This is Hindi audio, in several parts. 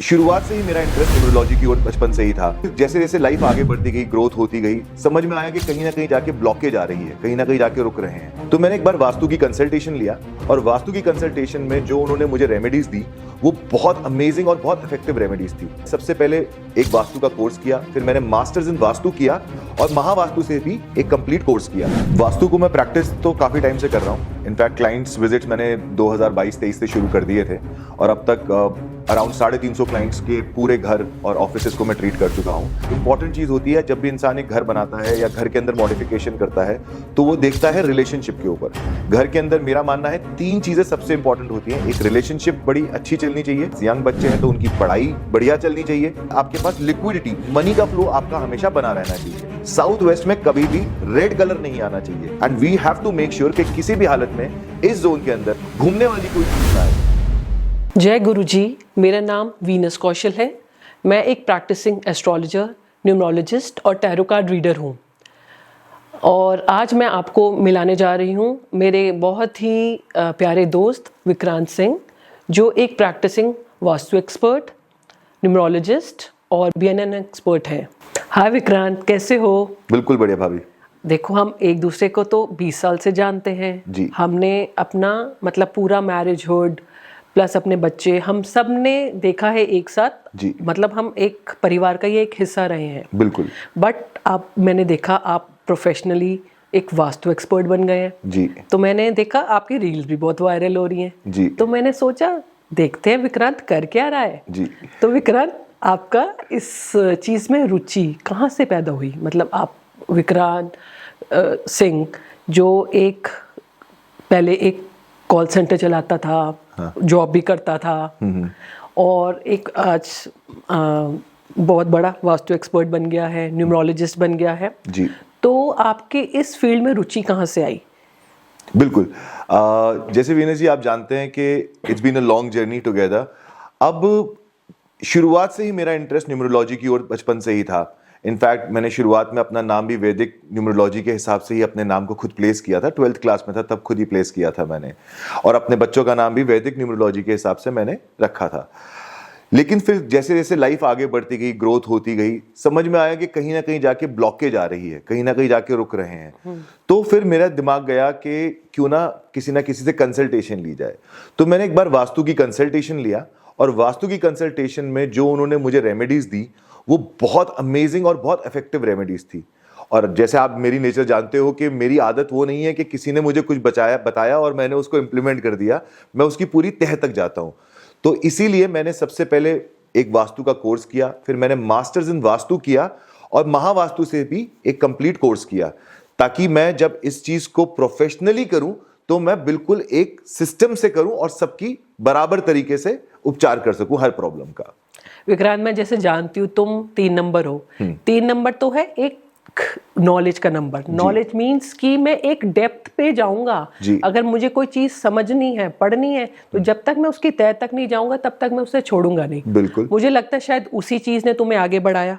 शुरुआत से ही मेरा इंटरेस्ट न्यूमरोलॉजी की ओर बचपन से ही था। जैसे जैसे लाइफ आगे बढ़ती गई, ग्रोथ होती गई, समझ में आया कि कहीं ना कहीं जाके ब्लॉकेज आ रही है, कहीं ना कहीं जाके रुक रहे हैं। तो मैंने एक बार वास्तु की कंसल्टेशन लिया और वास्तु की कंसल्टेशन में जो उन्होंने मुझे रेमेडीज दी वो बहुत अमेजिंग और बहुत इफेक्टिव रेमेडीज थी। सबसे पहले एक वास्तु का कोर्स किया, फिर मैंने मास्टर्स इन वास्तु किया और महावास्तु से भी एक कंप्लीट कोर्स किया। वास्तु को मैं प्रैक्टिस तो काफी टाइम से कर रहा हूँ। इनफैक्ट क्लाइंट्स विजिट्स मैंने 2022-23 से शुरू कर दिए थे और अब तक अराउंड 350 क्लाइंट्स के पूरे घर और ऑफिसेस को मैं ट्रीट कर चुका हूँ। इंपॉर्टेंट चीज होती है जब भी इंसान एक घर बनाता है या घर के अंदर मॉडिफिकेशन करता है तो वो देखता है रिलेशनशिप के ऊपर। घर के अंदर मेरा मानना है 3 चीजें सबसे इंपॉर्टेंट होती हैं। एक, रिलेशनशिप बड़ी अच्छी चलनी चाहिए। यंग बच्चे हैं तो उनकी पढ़ाई बढ़िया चलनी चाहिए। आपके पास लिक्विडिटी, मनी का फ्लो आपका हमेशा बना रहना चाहिए। साउथ वेस्ट में कभी भी रेड कलर नहीं आना चाहिए and we have to make sure कि किसी भी हालत में इस जोन के अंदर घूमने वाली कोई चीज ना आए। जय गुरुजी, मेरा नाम वीनस कौशल है। मैं एक प्रैक्टिसिंग एस्ट्रोलॉजर, न्यूमरोलॉजिस्ट और टैरो कार्ड रीडर हूँ। और आज मैं आपको मिलाने जा रही हूँ मेरे बहुत ही प्यारे दोस्त विक्रांत सिंह, जो एक प्रैक्टिसिंग वास्तु एक्सपर्ट, न्यूमरोलॉजिस्ट और BNN एक्सपर्ट हैं। हाय विक्रांत, कैसे हो? बिल्कुल बढ़िया भाभी। देखो, हम एक दूसरे को तो 20 साल से जानते हैं जी। हमने अपना मतलब पूरा मैरिजहुड प्लस अपने बच्चे, हम सब ने देखा है एक साथ जी। मतलब हम एक परिवार का ही एक हिस्सा रहे हैं। बिल्कुल। बट आप, मैंने देखा आप प्रोफेशनली एक वास्तु एक्सपर्ट बन गए हैं। जी। तो मैंने देखा आपकी रील्स भी बहुत वायरल हो रही हैं। जी। तो मैंने सोचा देखते हैं विक्रांत कर क्या रहा है। जी। तो विक्रांत, आपका इस चीज़ में रुचि कहाँ से पैदा हुई? मतलब आप विक्रांत सिंह जो एक पहले एक कॉल सेंटर चलाता था, हाँ, जॉब भी करता था और एक आज बहुत बड़ा वास्तु एक्सपर्ट बन गया है, न्यूमरोलॉजिस्ट बन गया है जी। तो आपके इस फील्ड में रुचि कहाँ से आई? बिल्कुल। जैसे वीनस जी आप जानते हैं कि it's been a long journey together. अब शुरुआत से ही मेरा इंटरेस्ट न्यूमरोलॉजी की ओर बचपन से ही था। इनफैक्ट मैंने शुरुआत में अपना नाम भी वैदिक न्यूमरोलॉजी के हिसाब से ही अपने नाम को खुद प्लेस किया था। 12th क्लास में था तब खुद ही प्लेस किया था मैंने, और अपने बच्चों का नाम भी वैदिक न्यूमरोलॉजी के हिसाब से मैंने रखा था। लेकिन फिर जैसे जैसे लाइफ आगे बढ़ती गई, ग्रोथ होती गई, समझ में आया कि कहीं ना कहीं जाके ब्लॉकेज आ रही है, कहीं ना कहीं जाके रुक रहे हैं। तो फिर मेरा दिमाग गया कि क्यों ना किसी से कंसल्टेशन ली जाए। तो मैंने एक बार वास्तु की कंसल्टेशन लिया और वास्तु की कंसल्टेशन में जो उन्होंने मुझे रेमेडीज दी वो बहुत अमेजिंग और बहुत इफेक्टिव रेमेडीज थी। और जैसे आप मेरी नेचर जानते हो कि मेरी आदत वो नहीं है कि किसी ने मुझे कुछ बताया और मैंने उसको इम्प्लीमेंट कर दिया। मैं उसकी पूरी तह तक जाता हूँ। तो इसीलिए मैंने सबसे पहले एक वास्तु का कोर्स किया, फिर मैंने मास्टर्स इन वास्तु किया और महावास्तु से भी एक कंप्लीट कोर्स किया, ताकि मैं जब इस चीज को प्रोफेशनली करूं तो मैं बिल्कुल एक सिस्टम से करूं और सबकी बराबर तरीके से उपचार कर सकूं हर प्रॉब्लम का। विक्रांत, मैं जैसे जानती हूँ तुम 3 नंबर हो। 3 नंबर तो है एक नॉलेज का नंबर। नॉलेज मीन्स कि मैं एक डेप्थ पे जाऊंगा। अगर मुझे कोई चीज समझनी है, पढ़नी है, तो जब तक मैं उसकी तह तक नहीं जाऊंगा तब तक मैं उसे छोड़ूंगा नहीं। बिल्कुल। मुझे लगता है शायद उसी चीज ने तुम्हें आगे बढ़ाया,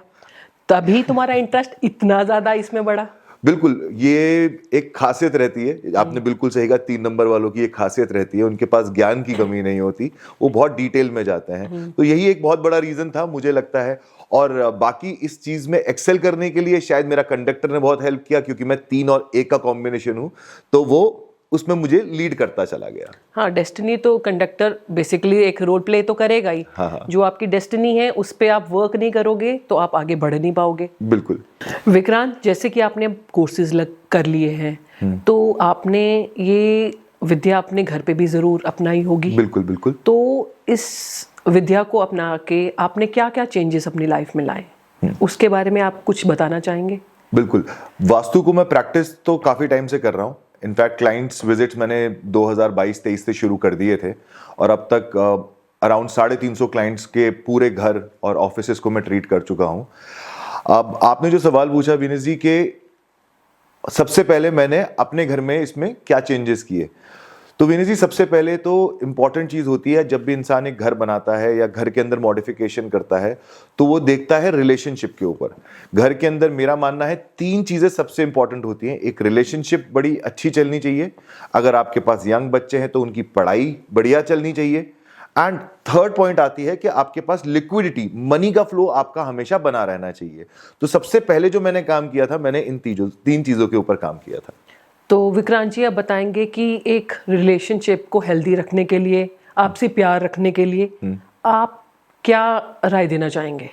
तभी तुम्हारा इंटरेस्ट इतना ज्यादा इसमें बढ़ा। बिल्कुल, ये एक खासियत रहती है। आपने बिल्कुल सही कहा, 3 नंबर वालों की एक खासियत रहती है, उनके पास ज्ञान की कमी नहीं होती, वो बहुत डिटेल में जाते हैं। तो यही एक बहुत बड़ा रीजन था मुझे लगता है। और बाकी इस चीज में एक्सेल करने के लिए शायद मेरा कंडक्टर ने बहुत हेल्प किया, क्योंकि मैं 3 और 1 का कॉम्बिनेशन हूं, तो वो उसमें मुझे लीड करता चला गया। हाँ, डेस्टिनी तो कंडक्टर बेसिकली एक रोल प्ले तो करेगा ही। हाँ। जो आपकी डेस्टिनी है उस पे आप वर्क नहीं करोगे तो आप आगे बढ़ नहीं पाओगे। बिल्कुल। विक्रांत, जैसे कि आपने कोर्सेज कर लिए हैं तो आपने ये विद्या अपने घर पे भी जरूर अपनाई होगी। बिल्कुल बिल्कुल। तो इस विद्या को अपना के आपने क्या क्या चेंजेस अपनी लाइफ में लाए, उसके बारे में आप कुछ बताना चाहेंगे? बिल्कुल। वास्तु को मैं प्रैक्टिस तो काफी टाइम से कर रहा हूँ। इनफैक्ट क्लाइंट्स विजिट्स मैंने 2022-23 से शुरू कर दिए थे और अब तक अराउंड 350 क्लाइंट्स के पूरे घर और ऑफिसेस को मैं ट्रीट कर चुका हूं। अब आपने जो सवाल पूछा विनीत जी के सबसे पहले मैंने अपने घर में इसमें क्या चेंजेस किए, तो विनीत जी सबसे पहले तो इंपॉर्टेंट चीज होती है जब भी इंसान एक घर बनाता है या घर के अंदर मॉडिफिकेशन करता है तो वो देखता है रिलेशनशिप के ऊपर। घर के अंदर मेरा मानना है 3 चीजें सबसे इंपॉर्टेंट होती हैं। एक, रिलेशनशिप बड़ी अच्छी चलनी चाहिए। अगर आपके पास यंग बच्चे हैं तो उनकी पढ़ाई बढ़िया चलनी चाहिए। एंड थर्ड पॉइंट आती है कि आपके पास लिक्विडिटी, मनी का फ्लो आपका हमेशा बना रहना चाहिए। तो सबसे पहले जो मैंने काम किया था, मैंने इन तीन चीजों के ऊपर काम किया था। तो विक्रांत जी, आप बताएंगे कि एक रिलेशनशिप को हेल्दी रखने के लिए, आपसी प्यार रखने के लिए आप क्या राय देना चाहेंगे?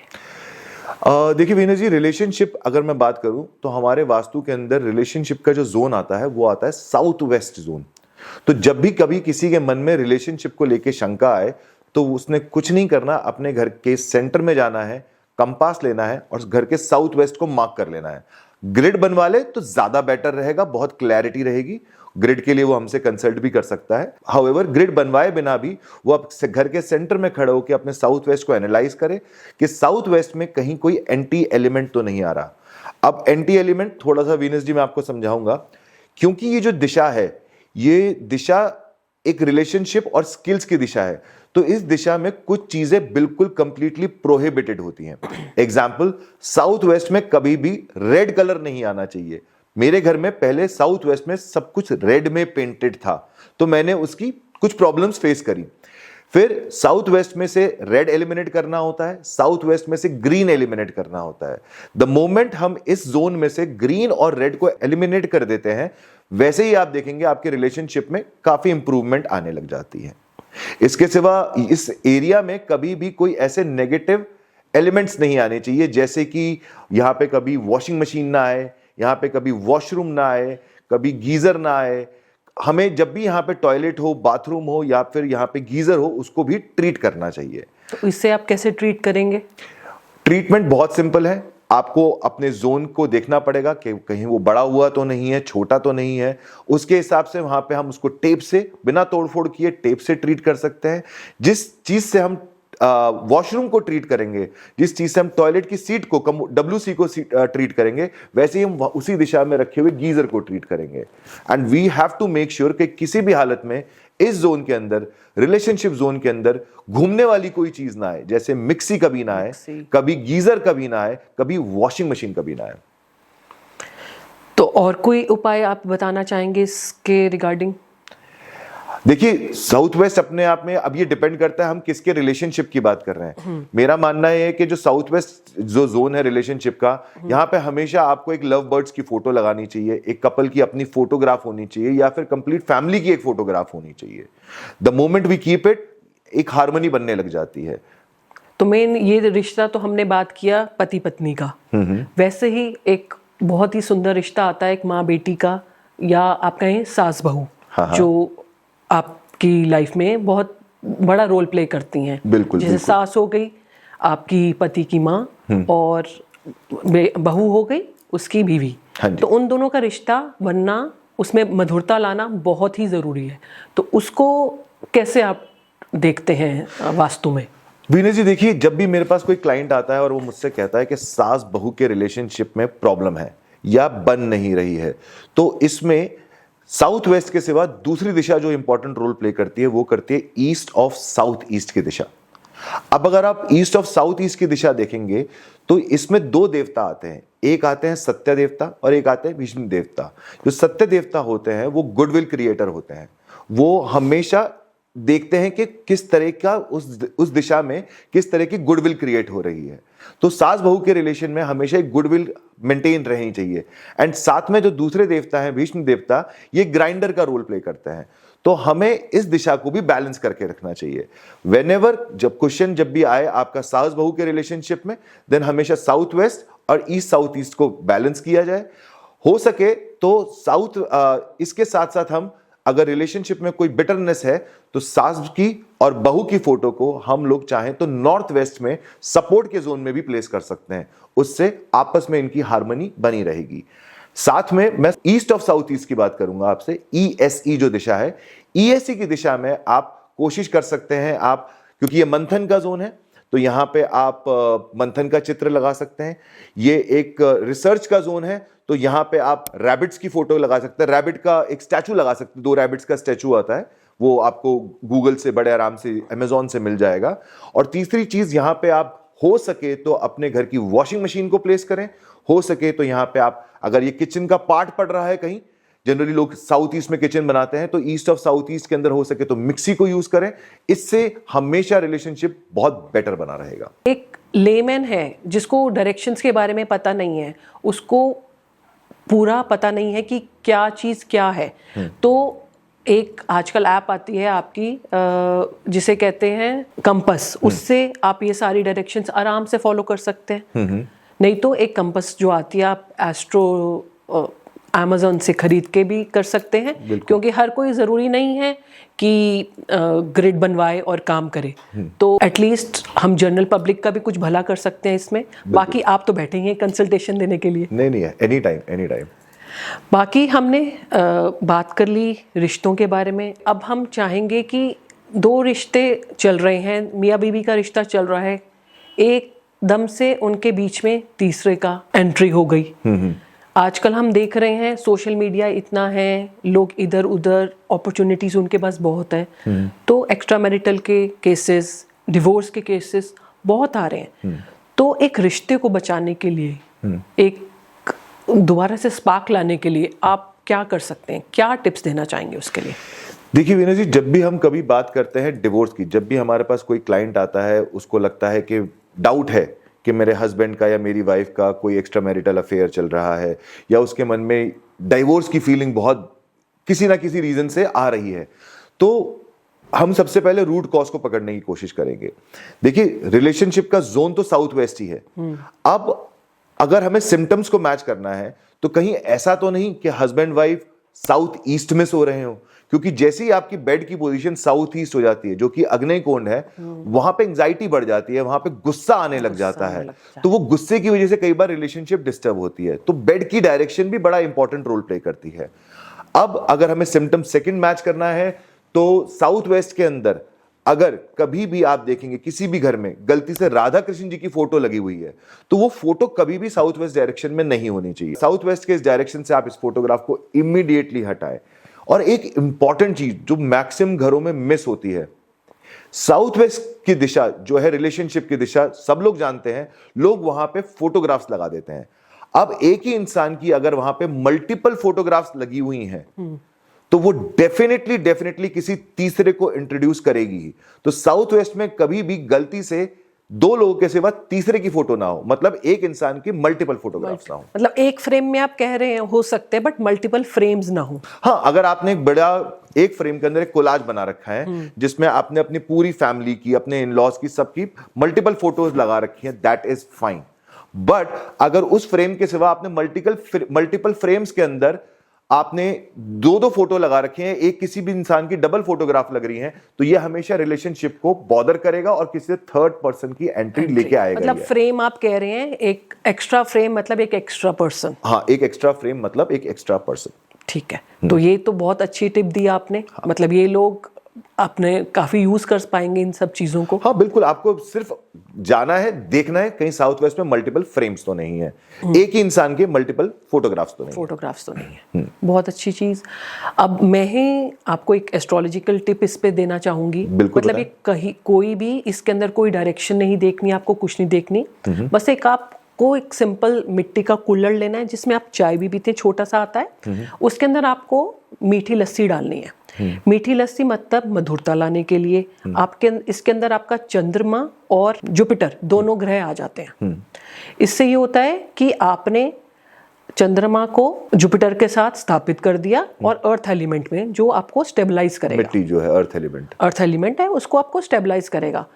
देखिए वीनस जी, रिलेशनशिप अगर मैं बात करूं तो हमारे वास्तु के अंदर रिलेशनशिप का जो जोन आता है वो आता है साउथ वेस्ट जोन। तो जब भी कभी किसी के मन में रिलेशनशिप को लेके शंका आए तो उसने कुछ नहीं करना, अपने घर के सेंटर में जाना है, कंपास लेना है और घर के साउथ वेस्ट को मार्क कर लेना है। ग्रिड बनवा ले तो ज्यादा बेटर रहेगा, बहुत क्लैरिटी रहेगी। ग्रिड के लिए वो हमसे कंसल्ट भी कर सकता है। हाउएवर ग्रिड बनवाए बिना भी वो अब घर के सेंटर में खड़े होकर अपने साउथ वेस्ट को एनालाइज करे कि साउथ वेस्ट में कहीं कोई एंटी एलिमेंट तो नहीं आ रहा। अब एंटी एलिमेंट थोड़ा सा वीनस जी मैं आपको समझाऊंगा, क्योंकि ये जो दिशा है, ये दिशा एक रिलेशनशिप और स्किल्स की दिशा है। तो इस दिशा में कुछ चीजें बिल्कुल कंप्लीटली प्रोहिबिटेड होती हैं। एग्जाम्पल, साउथ वेस्ट में कभी भी रेड कलर नहीं आना चाहिए। मेरे घर में पहले साउथ वेस्ट में सब कुछ रेड में पेंटेड था, तो मैंने उसकी कुछ प्रॉब्लम्स फेस करी। फिर साउथ वेस्ट में से रेड एलिमिनेट करना होता है, साउथ वेस्ट में से ग्रीन एलिमिनेट करना होता है। द मोमेंट हम इस जोन में से ग्रीन और रेड को एलिमिनेट कर देते हैं, वैसे ही आप देखेंगे आपके रिलेशनशिप में काफी इंप्रूवमेंट आने लग जाती है। इसके सिवा इस एरिया में कभी भी कोई ऐसे नेगेटिव एलिमेंट्स नहीं आने चाहिए, जैसे कि यहां पे कभी वॉशिंग मशीन ना आए, यहां पे कभी वॉशरूम ना आए, कभी गीजर ना आए। हमें जब भी यहाँ पे टॉयलेट हो, बाथरूम हो या फिर यहाँ पे गीजर हो, उसको भी ट्रीट करना चाहिए। तो इससे आप कैसे ट्रीट करेंगे? ट्रीटमेंट बहुत सिंपल है। आपको अपने जोन को देखना पड़ेगा कि कहीं वो बड़ा हुआ तो नहीं है, छोटा तो नहीं है। उसके हिसाब से वहां पे हम उसको टेप से, बिना तोड़फोड़ किए टेप से ट्रीट कर सकते हैं। जिस चीज से हम वॉशरूम को ट्रीट करेंगे, जिस चीज से हम टॉयलेट की सीट को, WC को ट्रीट करेंगे, वैसे ही हम उसी दिशा में रखे हुए गीजर को ट्रीट करेंगे। And we have to make sure कि किसी भी हालत में इस जोन के अंदर, रिलेशनशिप जोन के अंदर घूमने वाली कोई चीज ना आए, जैसे मिक्सी कभी ना आए, कभी गीजर कभी ना आए, कभी वॉशिंग मशीन कभी ना आए। तो और कोई उपाय आप बताना चाहेंगे इसके रिगार्डिंग? देखिए, साउथ वेस्ट अपने आप में, अब ये डिपेंड करता है हम किसके रिलेशनशिप की बात कर रहे हैं। मेरा मानना है कि जो साउथ वेस्ट जो जोन है रिलेशनशिप का, यहाँ पे हमेशा आपको एक लव बर्ड्स की फोटो लगानी चाहिए, एक कपल की अपनी फोटोग्राफ होनी चाहिए, या फिर कंप्लीट फैमिली की एक फोटोग्राफ होनी चाहिए। The moment we keep it, एक हार्मनी बनने लग जाती है। तो मेन ये रिश्ता तो हमने बात किया पति पत्नी का, वैसे ही एक बहुत ही सुंदर रिश्ता आता है एक माँ बेटी का, या आप कहें सास बहू, जो आपकी लाइफ में बहुत बड़ा रोल प्ले करती हैं। बिल्कुल, जैसे सास हो गई आपकी पति की माँ, और बहू हो गई उसकी बीवी। तो उन दोनों का रिश्ता बनना, उसमें मधुरता लाना बहुत ही जरूरी है। तो उसको कैसे आप देखते हैं वास्तु में? वीनस जी देखिए, जब भी मेरे पास कोई क्लाइंट आता है और वो मुझसे कहता है कि सास बहू के रिलेशनशिप में प्रॉब्लम है या बन नहीं रही है, तो इसमें साउथ वेस्ट के सिवा दूसरी दिशा जो इंपॉर्टेंट रोल प्ले करती है वो करती है ईस्ट ऑफ साउथ ईस्ट की दिशा। अब अगर आप ईस्ट ऑफ साउथ ईस्ट की दिशा देखेंगे तो इसमें दो देवता आते हैं, एक आते हैं सत्य देवता और एक आते हैं विष्णु देवता। जो सत्य देवता होते हैं वो गुडविल क्रिएटर होते हैं। वो हमेशा देखते हैं कि किस तरह का उस दिशा में किस तरह की गुडविल क्रिएट हो रही है। तो सास बहू के रिलेशन में हमेशा एक गुडविल मेंटेन रहनी चाहिए। एंड साथ में जो दूसरे देवता हैं विष्णु देवता, ये ग्राइंडर का रोल प्ले करते हैं। तो हमें इस दिशा को भी बैलेंस करके रखना चाहिए। व्हेनेवर जब क्वेश्चन जब भी आए आपका सास बहू के रिलेशनशिप में, देन हमेशा साउथ वेस्ट और ईस्ट साउथ ईस्ट को बैलेंस किया जाए। हो सके तो इसके साथ साथ हम अगर रिलेशनशिप में कोई बिटरनेस है तो सास की और बहू की फोटो को हम लोग चाहें तो नॉर्थ वेस्ट में सपोर्ट के जोन में भी प्लेस कर सकते हैं। उससे आपस में इनकी हार्मनी बनी रहेगी। साथ में मैं ईस्ट ऑफ साउथ ईस्ट की बात करूंगा आपसे। ESE जो दिशा है, ESE की दिशा में आप कोशिश कर सकते हैं, आप क्योंकि ये मंथन का जोन है तो यहां पे आप मंथन का चित्र लगा सकते हैं। ये एक रिसर्च का जोन है तो यहां पे आप रैबिट्स की फोटो लगा सकते हैं, रैबिट का एक स्टैचू लगा सकते हैं। 2 रैबिट्स का स्टैचू आता है, वो आपको गूगल से बड़े आराम से, अमेजोन से मिल जाएगा। और तीसरी चीज, यहां पे आप हो सके तो अपने घर की वॉशिंग मशीन को प्लेस करें। हो सके तो यहां पे आप, अगर ये किचन का पार्ट पड़ रहा है कहीं, जनरली लोग साउथ ईस्ट में किचन बनाते हैं, तो ईस्ट ऑफ साउथ ईस्ट के अंदर हो सके तो मिक्सी को यूज करें, इससे हमेशा रिलेशनशिप बहुत बेटर बना रहेगा। एक लेमैन है जिसको डायरेक्शंस के बारे में पता नहीं है, उसको पूरा पता नहीं है कि क्या चीज़ क्या है, तो एक आजकल ऐप आती है आपकी जिसे कहते हैं कंपस, उससे आप ये सारी डायरेक्शंस आराम से फॉलो कर सकते हैं। नहीं तो एक कंपस जो आती है आप एस्ट्रो अमेज़न से खरीद के भी कर सकते हैं, क्योंकि हर कोई ज़रूरी नहीं है कि ग्रिड बनवाए और काम करे, तो एटलीस्ट हम जनरल पब्लिक का भी कुछ भला कर सकते हैं इसमें। बाकी आप तो बैठे हैं कंसल्टेशन देने के लिए। नहीं है, एनी टाइम एनी टाइम। बाकी हमने बात कर ली रिश्तों के बारे में। अब हम चाहेंगे कि दो रिश्ते चल रहे हैं, मियाँ बीवी का रिश्ता चल रहा है, एकदम से उनके बीच में तीसरे का एंट्री हो गई। आजकल हम देख रहे हैं सोशल मीडिया इतना है, लोग इधर उधर अपॉर्चुनिटीज उनके पास बहुत है, तो एक्स्ट्रा मैरिटल के केसेस, डिवोर्स के केसेस बहुत आ रहे हैं। तो एक रिश्ते को बचाने के लिए, एक दोबारा से स्पार्क लाने के लिए आप क्या कर सकते हैं, क्या टिप्स देना चाहेंगे उसके लिए? देखिए वीना जी, जब भी हम कभी बात करते हैं डिवोर्स की, जब भी हमारे पास कोई क्लाइंट आता है, उसको लगता है कि डाउट है कि मेरे हस्बैंड का या मेरी वाइफ का कोई एक्स्ट्रा मैरिटल अफेयर चल रहा है, या उसके मन में डाइवोर्स की फीलिंग बहुत किसी ना किसी रीजन से आ रही है, तो हम सबसे पहले रूट कॉज को पकड़ने की कोशिश करेंगे। देखिए, रिलेशनशिप का जोन तो साउथ वेस्ट ही है। अब अगर हमें सिम्टम्स को मैच करना है, तो कहीं ऐसा तो नहीं कि हस्बैंड वाइफ साउथ ईस्ट में सो रहे हो, क्योंकि जैसे ही आपकी बेड की पोजीशन साउथ ईस्ट हो जाती है, जो कि आग्नेय कोण है, वहां पे एंजाइटी बढ़ जाती है, वहां पे गुस्सा आने लग जाता है, तो वो गुस्से की वजह से कई बार रिलेशनशिप डिस्टर्ब होती है। तो बेड की डायरेक्शन भी बड़ा इंपॉर्टेंट रोल प्ले करती है। अब अगर हमें सिम्टम सेकंड मैच करना है, तो साउथ वेस्ट के अंदर अगर कभी भी आप देखेंगे किसी भी घर में गलती से राधा कृष्ण जी की फोटो लगी हुई है, तो वो फोटो कभी भी साउथ वेस्ट डायरेक्शन में नहीं होनी चाहिए। साउथ वेस्ट के इस डायरेक्शन से आप इस फोटोग्राफ को इमीडिएटली हटाएं। और एक इंपॉर्टेंट चीज जो मैक्सिमम घरों में मिस होती है, साउथ वेस्ट की दिशा जो है रिलेशनशिप की दिशा, सब लोग जानते हैं, लोग वहां पे फोटोग्राफ्स लगा देते हैं। अब एक ही इंसान की अगर वहां पे मल्टीपल फोटोग्राफ्स लगी हुई हैं, तो वो डेफिनेटली किसी तीसरे को इंट्रोड्यूस करेगी। तो साउथ वेस्ट में कभी भी गलती से दो लोगों के सिवा तीसरे की फोटो ना हो, मतलब एक इंसान की मल्टीपल फोटोग्राफ्स ना हो। मतलब एक फ्रेम में आप कह रहे हैं हो सकते हैं, बट मल्टीपल फ्रेम्स ना हो। हाँ, अगर आपने एक बड़ा एक फ्रेम के अंदर एक कोलाज बना रखा है, जिसमें आपने अपनी पूरी फैमिली की, अपने इन लॉज की, सबकी मल्टीपल फोटोज लगा रखी है, दैट इज फाइन। बट अगर उस फ्रेम के सिवा आपने मल्टीपल फ्रेम्स के अंदर आपने दो फोटो लगा रखे हैं, एक किसी भी इंसान की डबल फोटोग्राफ लग रही है, तो ये हमेशा रिलेशनशिप को बॉदर करेगा और किसी थर्ड पर्सन की एंट्री लेके आएगा। मतलब फ्रेम आप कह रहे हैं, एक एक्स्ट्रा फ्रेम मतलब एक एक्स्ट्रा पर्सन। हाँ, एक एक्स्ट्रा फ्रेम मतलब एक एक्स्ट्रा पर्सन। ठीक है, तो ये तो बहुत अच्छी टिप दी आपने। हाँ। मतलब ये लोग अपने काफी यूज कर पाएंगे इन सब चीजों को। हाँ बिल्कुल, आपको सिर्फ जाना है, देखना है कहीं साउथ वेस्ट में मल्टीपल फ्रेम्स तो नहीं है, एक ही इंसान के मल्टीपल फोटोग्राफ्स तो नहीं है। बहुत अच्छी चीज। अब मैं ही आपको एक एस्ट्रोलॉजिकल टिप इस पे देना चाहूंगी। मतलब ये कहीं कोई भी इसके अंदर कोई डायरेक्शन नहीं देखनी, आपको कुछ नहीं देखनी, बस एक आपको एक सिंपल मिट्टी का कुल्हड़ लेना है, जिसमें आप चाय भी पीते हैं, छोटा सा आता है, उसके अंदर आपको मीठी लस्सी डालनी है। मीठी लस्सी मतलब मधुरता लाने के लिए आपके इसके अंदर आपका चंद्रमा और जुपिटर दोनों ग्रह आ जाते हैं। इससे ये होता है कि आपने चंद्रमा को जुपिटर के साथ स्थापित कर दिया और अर्थ एलिमेंट में, जो आपको स्टेबलाइज करेगा। मिट्टी जो है अर्थ एलिमेंट है, उसको आपको स्टेबलाइज करेगा।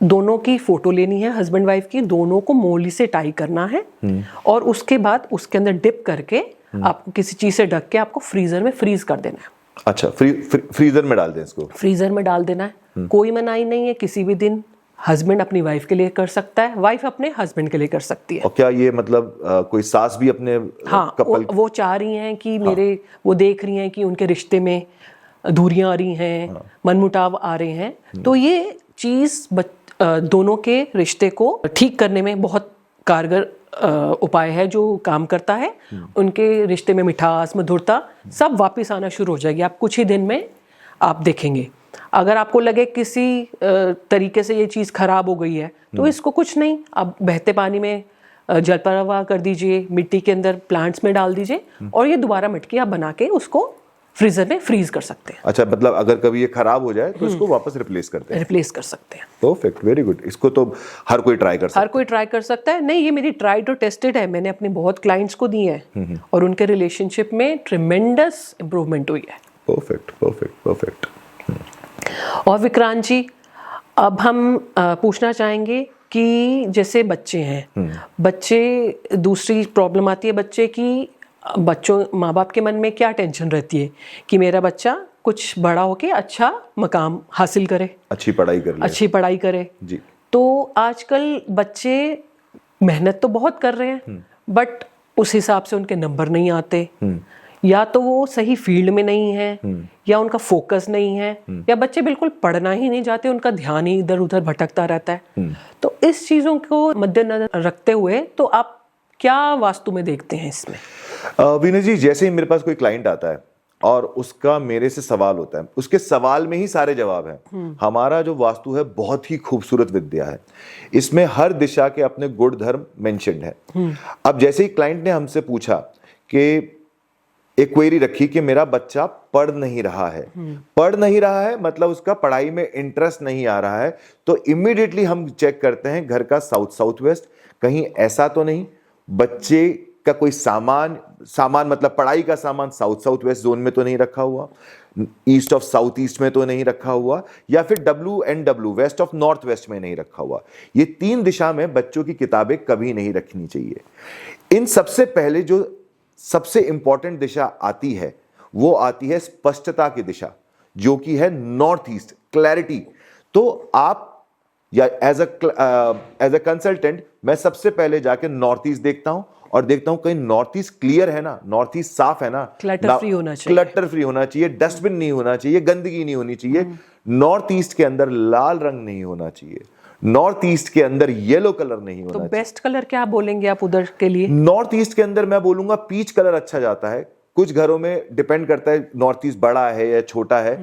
दोनों की फोटो लेनी है, हस्बैंड वाइफ की, दोनों को मोली से टाई करना है, और उसके बाद उसके अंदर डिप करके आपको किसी चीज से ढक के आपको फ्रीजर में फ्रीज कर देना है। अच्छा, फ्रीजर में डाल दें इसको? फ्रीजर में डाल देना है। कोई मनाही नहीं है, किसी भी दिन हस्बैंड अपनी वाइफ के लिए कर सकता है, वाइफ अपने हस्बैंड के लिए कर सकती है। और क्या ये मतलब कोई सास भी अपने कपल वो चाह रही हैं कि वो देख रही हैं कि उनके रिश्ते में दूरियां आ रही हैं, मनमुटाव आ रहे हैं, तो ये चीज दोनों के रिश्ते को ठीक करने में बहुत कारगर उपाय है, जो काम करता है। उनके रिश्ते में मिठास, मधुरता सब वापस आना शुरू हो जाएगी। आप कुछ ही दिन में आप देखेंगे। अगर आपको लगे किसी तरीके से ये चीज़ खराब हो गई है, तो इसको कुछ नहीं, आप बहते पानी में जल प्रवाह कर दीजिए, मिट्टी के अंदर प्लांट्स में डाल दीजिए और ये दोबारा मटकी आप बना के उसको फ्रीजर में फ्रीज कर सकते हैं। अच्छा, मतलब अगर कभी ये खराब हो जाए तो इसको वापस रिप्लेस करते हैं। रिप्लेस कर सकते हैं। Perfect, very good. इसको तो हर कोई ट्राई कर सकता हर कोई ट्राई कर सकता है। नहीं, ये मेरी ट्राइड और टेस्टेड है, मैंने अपने बहुत क्लाइंट्स को दी है और उनके रिलेशनशिप में ट्रिमेंडस इंप्रूवमेंट हुई है। Perfect perfect perfect. और विक्रांत जी, अब हम पूछना चाहेंगे कि जैसे बच्चे हैं, बच्चे, दूसरी प्रॉब्लम आती है बच्चे की, बच्चों, माँ बाप के मन में क्या टेंशन रहती है कि मेरा बच्चा कुछ बड़ा होके अच्छा मकाम हासिल करे, अच्छी पढ़ाई कर ले। अच्छी पढ़ाई करे। जी। तो आजकल बच्चे मेहनत तो बहुत कर रहे हैं बट उस हिसाब से उनके नंबर नहीं आते, या तो वो सही फील्ड में नहीं है, या उनका फोकस नहीं है, या बच्चे बिल्कुल पढ़ना ही नहीं चाहते, उनका ध्यान ही इधर उधर भटकता रहता है। तो इस चीज़ों को मद्देनजर रखते हुए तो आप क्या वास्तु में देखते हैं इसमें? वीना जी, जैसे ही मेरे पास कोई क्लाइंट आता है और उसका मेरे से सवाल होता है, उसके सवाल में ही सारे जवाब हैं। हमारा जो वास्तु है बहुत ही खूबसूरत विद्या है, इसमें हर दिशा के अपने गुण धर्म मेंशन्ड है। अब जैसे ही क्लाइंट ने हमसे पूछा कि एक क्वेरी रखी कि मेरा बच्चा पढ़ नहीं रहा है, पढ़ नहीं रहा है मतलब उसका पढ़ाई में इंटरेस्ट नहीं आ रहा है, तो इमीडिएटली हम चेक करते हैं घर का साउथ साउथ वेस्ट, कहीं ऐसा तो नहीं बच्चे का कोई सामान मतलब पढ़ाई का सामान साउथ साउथ वेस्ट जोन में तो नहीं रखा हुआ, ईस्ट ऑफ साउथ ईस्ट में तो नहीं रखा हुआ, या फिर WNW west of north west में नहीं रखा हुआ। ये 3 दिशा में बच्चों की किताबें कभी नहीं रखनी चाहिए। इन सबसे पहले जो सबसे इंपॉर्टेंट दिशा आती है वो आती है स्पष्टता की दिशा, जो कि है नॉर्थ ईस्ट, क्लैरिटी। तो आप या एज अ कंसल्टेंट मैं सबसे पहले जाके नॉर्थ ईस्ट देखता हूं और देखता हूं कहीं नॉर्थ ईस्ट क्लियर है ना, नॉर्थ ईस्ट साफ है ना, क्लटर फ्री होना चाहिए, क्लटर फ्री होना चाहिए, डस्टबिन नहीं होना चाहिए, गंदगी नहीं होनी चाहिए, नॉर्थ ईस्ट के अंदर लाल रंग नहीं होना चाहिए, नॉर्थ ईस्ट के अंदर येलो कलर नहीं होना तो चाहिए। बेस्ट कलर क्या बोलेंगे आप उधर के लिए? नॉर्थ ईस्ट के अंदर मैं बोलूंगा पीच कलर अच्छा जाता है। कुछ घरों में डिपेंड करता है नॉर्थ ईस्ट बड़ा है या छोटा है,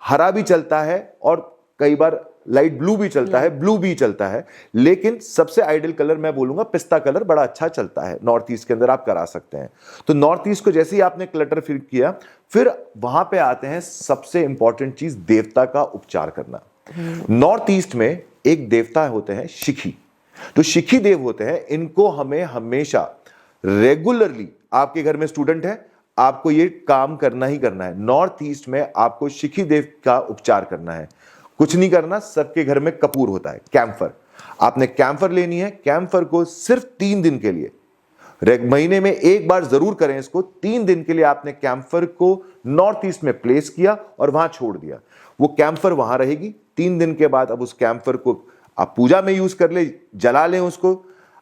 हरा भी चलता है और कई बार लाइट ब्लू भी चलता है, ब्लू भी चलता है, लेकिन सबसे आइडियल कलर मैं बोलूंगा पिस्ता कलर बड़ा अच्छा चलता है नॉर्थ ईस्ट के अंदर, आप करा सकते हैं। तो नॉर्थ ईस्ट को जैसे ही आपने क्लटर फिल किया, फिर वहां पे आते हैं सबसे इंपॉर्टेंट चीज, देवता का उपचार करना। नॉर्थ ईस्ट में एक देवता होते हैं शिखी, तो शिखी देव होते हैं, इनको हमें हमेशा रेगुलरली, आपके घर में स्टूडेंट है, आपको ये काम करना ही करना है। नॉर्थ ईस्ट में आपको शिखी देव का उपचार करना है, कुछ नहीं करना, सबके घर में कपूर होता है, कैम्फर, आपने कैम्फर लेनी है। कैम्फर को सिर्फ 3 दिन के लिए, महीने में एक बार जरूर करें इसको, 3 दिन के लिए आपने कैम्फर को नॉर्थ ईस्ट में प्लेस किया और वहां छोड़ दिया, वो कैम्फर वहां रहेगी। 3 दिन के बाद अब उस कैम्फर को आप पूजा में यूज कर ले, जला लें उसको,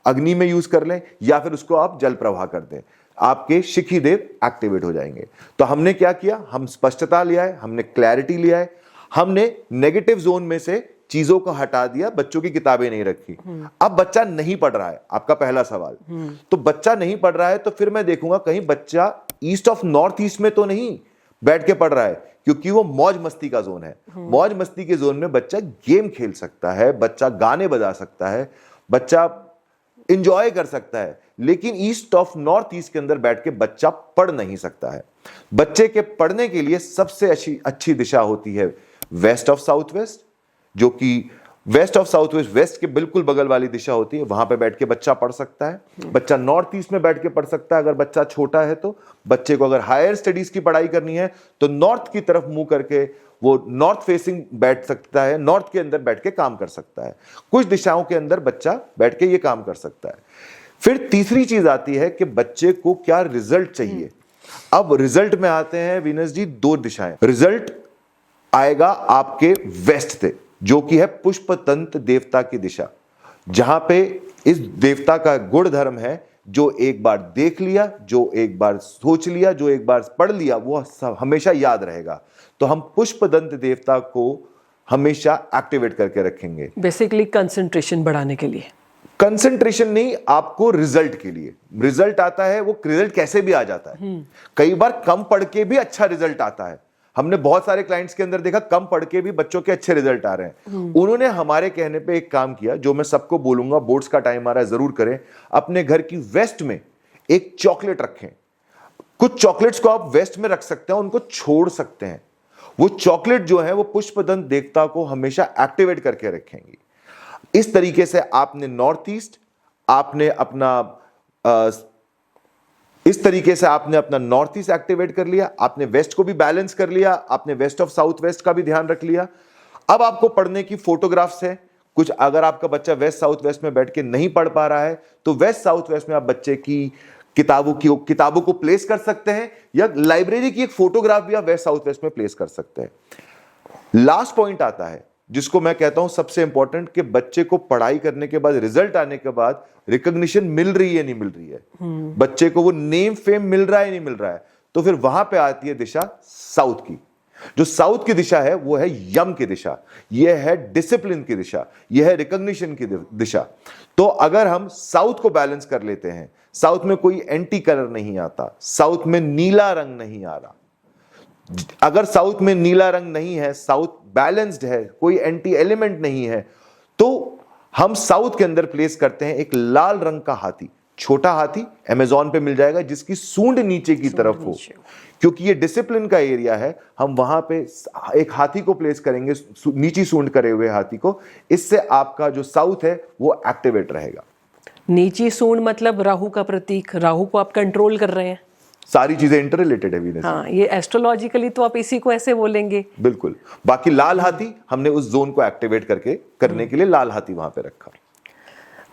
अग्नि में यूज कर लें, या फिर उसको आप जल प्रवाह कर दें, आपके शिखी देव एक्टिवेट हो जाएंगे। तो हमने क्या किया, हम स्पष्टता लिया है, हमने क्लैरिटी लिया है, हमने नेगेटिव जोन में से चीजों को हटा दिया, बच्चों की किताबें नहीं रखी। अब बच्चा नहीं पढ़ रहा है, आपका पहला सवाल, तो बच्चा नहीं पढ़ रहा है तो फिर मैं देखूंगा कहीं बच्चा ईस्ट ऑफ नॉर्थ ईस्ट में तो नहीं बैठ के पढ़ रहा है, क्योंकि वो मौज मस्ती का जोन है। मौज मस्ती के जोन में बच्चा गेम खेल सकता है, बच्चा गाने बजा सकता है, बच्चा इंजॉय कर सकता है, लेकिन ईस्ट ऑफ नॉर्थ ईस्ट के अंदर बैठ के बच्चा पढ़ नहीं सकता है। बच्चे के पढ़ने के लिए सबसे अच्छी दिशा होती है वेस्ट ऑफ साउथ वेस्ट, जो कि west of south west, west के बिल्कुल बगल वाली दिशा होती है, वहां पे बैठ के बच्चा पढ़ सकता है। बच्चा नॉर्थ ईस्ट में बैठ के पढ़ सकता है, अगर बच्चा छोटा है तो। बच्चे को अगर हायर स्टडीज की पढ़ाई करनी है तो नॉर्थ की तरफ मुंह करके वो नॉर्थ फेसिंग बैठ सकता है, नॉर्थ के अंदर बैठ के काम कर सकता है। कुछ दिशाओं के अंदर बच्चा बैठ के ये काम कर सकता है। फिर तीसरी चीज आती है कि बच्चे को क्या रिजल्ट चाहिए। अब रिजल्ट में आते हैं वीनस जी 2 दिशाएं। रिजल्ट आएगा आपके वेस्ट से, जो कि है पुष्प तंत्र देवता की दिशा, जहां पे इस देवता का गुण धर्म है, जो एक बार देख लिया, जो एक बार सोच लिया, जो एक बार पढ़ लिया, वो हमेशा याद रहेगा। तो हम पुष्प दंत देवता को हमेशा एक्टिवेट करके रखेंगे, बेसिकली कंसंट्रेशन बढ़ाने के लिए। कंसंट्रेशन नहीं, आपको रिजल्ट के लिए। रिजल्ट आता है, वो रिजल्ट कैसे भी आ जाता है, कई बार कम पढ़ के भी अच्छा रिजल्ट आता है। हमने बहुत सारे क्लाइंट्स के अंदर देखा कम पढ़ के भी बच्चों के अच्छे रिजल्ट आ रहे हैं। उन्होंने हमारे कहने पे एक काम किया जो मैं सबको बोलूंगा, बोर्ड्स का टाइम आ रहा है जरूर करें। अपने घर की वेस्ट में एक चॉकलेट रखें। कुछ चॉकलेट्स को आप वेस्ट में रख सकते हैं, उनको छोड़ सकते हैं। वो चॉकलेट जो है वो पुष्पदंत देवता को हमेशा एक्टिवेट करके रखेंगी। इस तरीके से आपने नॉर्थ ईस्ट, आपने अपना इस तरीके से आपने अपना नॉर्थ ईस्ट एक्टिवेट कर लिया, आपने वेस्ट को भी बैलेंस कर लिया, आपने वेस्ट ऑफ साउथ वेस्ट का भी ध्यान रख लिया। अब आपको पढ़ने की फोटोग्राफ्स है कुछ। अगर आपका बच्चा वेस्ट साउथ वेस्ट में बैठ के नहीं पढ़ पा रहा है तो वेस्ट साउथ वेस्ट में आप बच्चे की किताबों को प्लेस कर सकते हैं, या लाइब्रेरी की एक फोटोग्राफ भी आप वेस्ट साउथ वेस्ट में प्लेस कर सकते हैं। लास्ट पॉइंट आता है जिसको मैं कहता हूं सबसे इंपॉर्टेंट, कि बच्चे को पढ़ाई करने के बाद, रिजल्ट आने के बाद रिकॉग्निशन मिल रही है नहीं मिल रही है, बच्चे को वो नेम फेम मिल रहा है नहीं मिल रहा है, तो फिर वहां पे आती है दिशा साउथ की। जो साउथ की दिशा है वो है यम की दिशा, यह है डिसिप्लिन की दिशा, यह है रिकॉग्निशन की दिशा। तो अगर हम साउथ को बैलेंस कर लेते हैं, साउथ में कोई एंटी कलर नहीं आता, साउथ में नीला रंग नहीं आ रहा, अगर साउथ में नीला रंग नहीं है, साउथ बैलेंस्ड है, कोई एंटी एलिमेंट नहीं है, तो हम साउथ के अंदर प्लेस करते हैं एक लाल रंग का हाथी। छोटा हाथी अमेज़न पे मिल जाएगा जिसकी सूंड नीचे की तरफ हो, क्योंकि ये डिसिप्लिन का एरिया है। हम वहां पे एक हाथी को प्लेस करेंगे, नीची सूंड करे हुए हाथी को। इससे आपका जो साउथ है वो एक्टिवेट रहेगा। नीची सूंड मतलब राहु का प्रतीक, राहु को आप कंट्रोल कर रहे हैं। सारी चीजें इंटर रिलेटेड है वीनस। हाँ, ये एस्ट्रोलॉजिकली तो आप इसी को ऐसे बोलेंगे। बिल्कुल। बाकी लाल हाथी हमने उस जोन को एक्टिवेट करने के लिए लाल हाथी वहां पे रखा।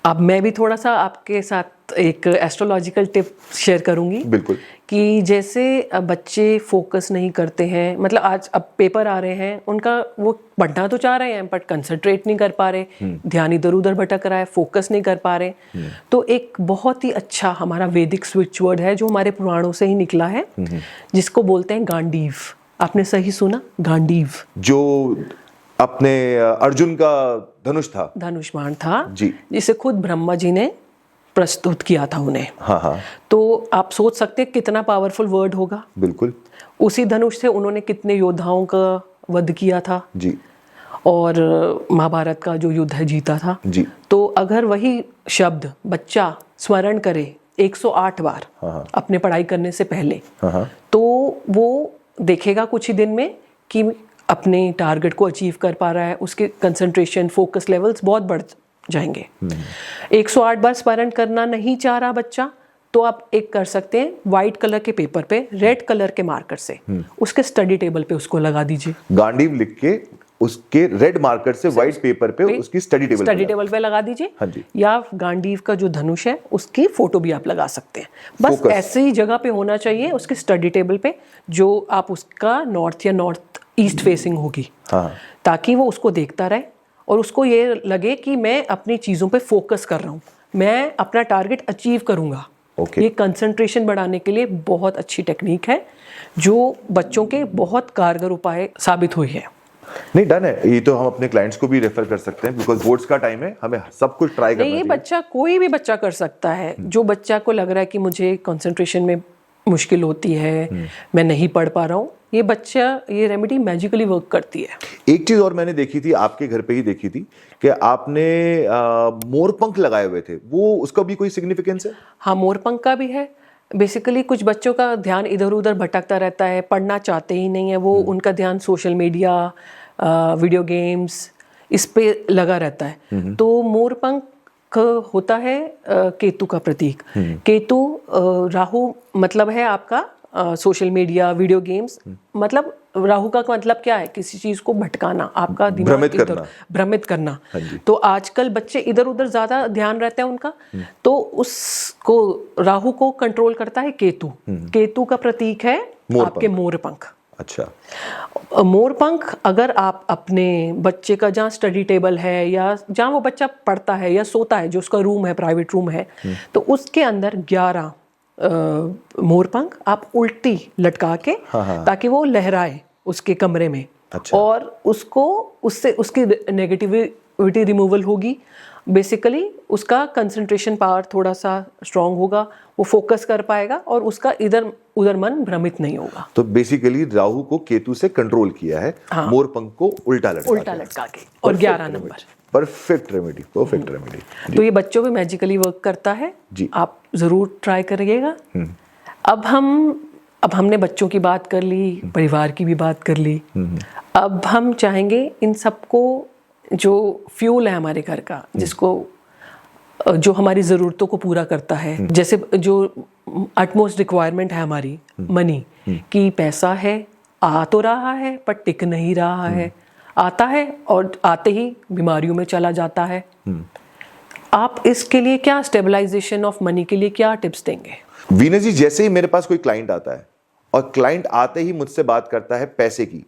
अब मैं भी थोड़ा सा आपके साथ एक एस्ट्रोलॉजिकल टिप शेयर करूंगी। बिल्कुल। कि जैसे बच्चे फोकस नहीं करते हैं, मतलब आज अब पेपर आ रहे हैं, उनका वो पढ़ना तो चाह रहे हैं बट कंसंट्रेट नहीं कर पा रहे, ध्यान इधर उधर भटक रहा है, फोकस नहीं कर पा रहे। तो एक बहुत ही अच्छा हमारा वैदिक स्विच वर्ड है जो हमारे पुराणों से ही निकला है, जिसको बोलते हैं गांडीव। आपने सही सुना, गांडीव। जो अपने अर्जुन का धनुष था, धनुष्मान था जी, जिसे खुद ब्रह्मा जी ने प्रस्तुत किया था उन्हें। हाँ हाँ। तो आप सोच सकते हैं कितना पावरफुल वर्ड होगा। बिल्कुल। उसी धनुष से उन्होंने कितने योद्धाओं का वध किया था जी, और महाभारत का जो युद्ध है जीता था जी। तो अगर वही शब्द बच्चा स्मरण करे 108 बार हाँ, अपने पढ़ाई करने से पहले, हाँ, तो वो देखेगा कुछ ही दिन में कि अपने टारगेट को अचीव कर पा रहा है, उसके कंसंट्रेशन, फोकस लेवल्स बहुत बढ़ जाएंगे। 108 बार स्मरण करना नहीं चाह रहा बच्चा, तो आप एक कर सकते हैं, व्हाइट कलर के पेपर पे रेड कलर के मार्कर से उसके स्टडी टेबल पे उसको लगा दीजिए। गांडीव लिख के उसके रेड मार्कर से व्हाइट पेपर पे उसकी स्टडी टेबल पे लगा दीजिए। हाँ जी। या गांडीव का जो धनुष है उसकी फोटो भी आप लगा सकते हैं। बस ऐसे ही जगह पे होना चाहिए उसकी स्टडी टेबल पे, जो आप उसका नॉर्थ या नॉर्थ ईस्ट फेसिंग होगी। हाँ। ताकि वो उसको देखता रहे और उसको ये लगे कि मैं अपनी चीज़ों पे फोकस कर रहा हूँ, मैं अपना टारगेट अचीव करूँगा। ये कंसंट्रेशन बढ़ाने के लिए बहुत अच्छी टेक्निक है जो बच्चों के बहुत कारगर उपाय साबित हुई है। नहीं, डन है ये तो। हम अपने क्लाइंट्स को भी रेफर कर सकते हैं बिकॉज बोर्ड्स का टाइम है, हमें सब कुछ ट्राई करना चाहिए। ये बच्चा, कोई भी बच्चा कर सकता है। जो बच्चा को लग रहा है कि मुझे कंसंट्रेशन में मुश्किल होती है, मैं नहीं पढ़ पा रहा हूँ, ये बच्चा, ये रेमेडी मैजिकली वर्क करती है। एक चीज और मैंने देखी थी, आपके घर पे ही देखी थी, कि आपने मोरपंख लगाए हुए थे, वो उसका भी कोई सिग्निफिकेंस है? हाँ, मोरपंख का भी है। बेसिकली कुछ बच्चों का ध्यान इधर उधर भटकता रहता है, पढ़ना चाहते ही नहीं है वो, उनका ध्यान सोशल मीडिया, वीडियो गेम्स, इस पे लगा रहता है। तो मोरपंख होता है केतु का प्रतीक। केतु, राहु मतलब है आपका सोशल मीडिया, वीडियो गेम्स, मतलब राहु का मतलब क्या है? किसी चीज को भटकाना, आपका दिमाग भ्रमित करना। तो आजकल बच्चे इधर उधर ज्यादा ध्यान रहता है उनका, तो उसको, राहु को कंट्रोल करता है केतु। केतु का प्रतीक है आपके मोरपंख। अच्छा। मोरपंख अगर आप अपने बच्चे का, जहाँ स्टडी टेबल है या जहाँ वो बच्चा पढ़ता है या सोता है, जो उसका रूम है, प्राइवेट रूम है, तो उसके अंदर 11 मोरपंख आप उल्टी लटका के, ताकि वो लहराए उसके कमरे में। अच्छा। और उसको, उससे उसकी नेगेटिविटी रिमूवल होगी, बेसिकली उसका कंसंट्रेशन पावर थोड़ा सा स्ट्रांग होगा, वो फोकस कर पाएगा और उसका इधर उधर मन भ्रमित नहीं होगा। तो बेसिकली राहु को केतु से कंट्रोल किया है, हाँ। मोर पंख को उल्टा लटका के और 11 नंबर। Perfect remedy. तो ये बच्चों पे मैजिकली वर्क करता है जी। आप जरूर ट्राई करिएगा। अब हमने बच्चों की बात कर ली, परिवार की भी बात कर ली। अब हम चाहेंगे इन सबको, जो फ्यूल है हमारे घर का, जिसको जो हमारी ज़रूरतों को पूरा करता है, जैसे जो अटमोस्ट रिक्वायरमेंट है हमारी मनी की, पैसा है, आ तो रहा है पर टिक नहीं रहा है, आता है और आते ही बीमारियों में चला जाता है। आप इसके लिए क्या, स्टेबलाइजेशन ऑफ मनी के लिए क्या टिप्स देंगे? वीना जी, जैसे ही मेरे पास कोई क्लाइंट आता है और क्लाइंट आते ही मुझसे बात करता है पैसे की,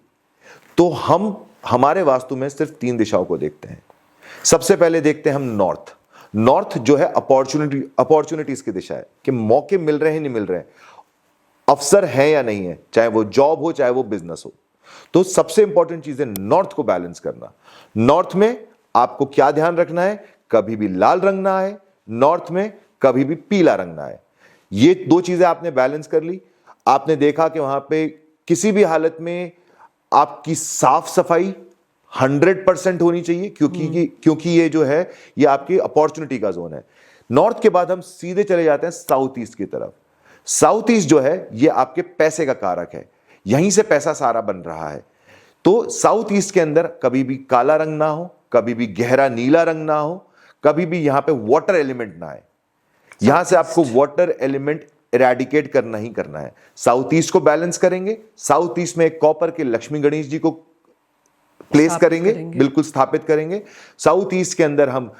तो हम हमारे वास्तु में सिर्फ 3 दिशाओं को देखते हैं। सबसे पहले देखते हैं हम नॉर्थ जो है अपॉर्चुनिटीज की दिशा है, कि मौके मिल रहे हैं नहीं मिल रहे हैं, अवसर है या नहीं है, चाहे वो जॉब हो चाहे वो बिजनेस हो। तो सबसे इंपॉर्टेंट चीज है नॉर्थ को बैलेंस करना। नॉर्थ में आपको क्या ध्यान रखना है, कभी भी लाल रंग ना आए, नॉर्थ में कभी भी पीला रंग ना आए। ये 2 चीजें आपने बैलेंस कर ली, आपने देखा कि वहां पे किसी भी हालत में आपकी साफ सफाई 100% होनी चाहिए, क्योंकि ये जो है ये आपकी अपॉर्चुनिटी का जोन है। नॉर्थ के बाद हम सीधे चले जाते हैं साउथ ईस्ट की तरफ। साउथ ईस्ट जो है ये आपके पैसे का कारक है, यहीं से पैसा सारा बन रहा है। तो साउथ ईस्ट के अंदर कभी भी काला रंग ना हो, कभी भी गहरा नीला रंग ना हो, कभी भी यहां पे वाटर एलिमेंट ना आए। यहां से आपको वाटर एलिमेंट इरेडिकेट करना ही करना है। साउथ ईस्ट को बैलेंस करेंगे, साउथ ईस्ट में एक कॉपर के लक्ष्मी गणेश जी को प्लेस करेंगे, बिल्कुल स्थापित करेंगे। साउथ ईस्ट के अंदर हम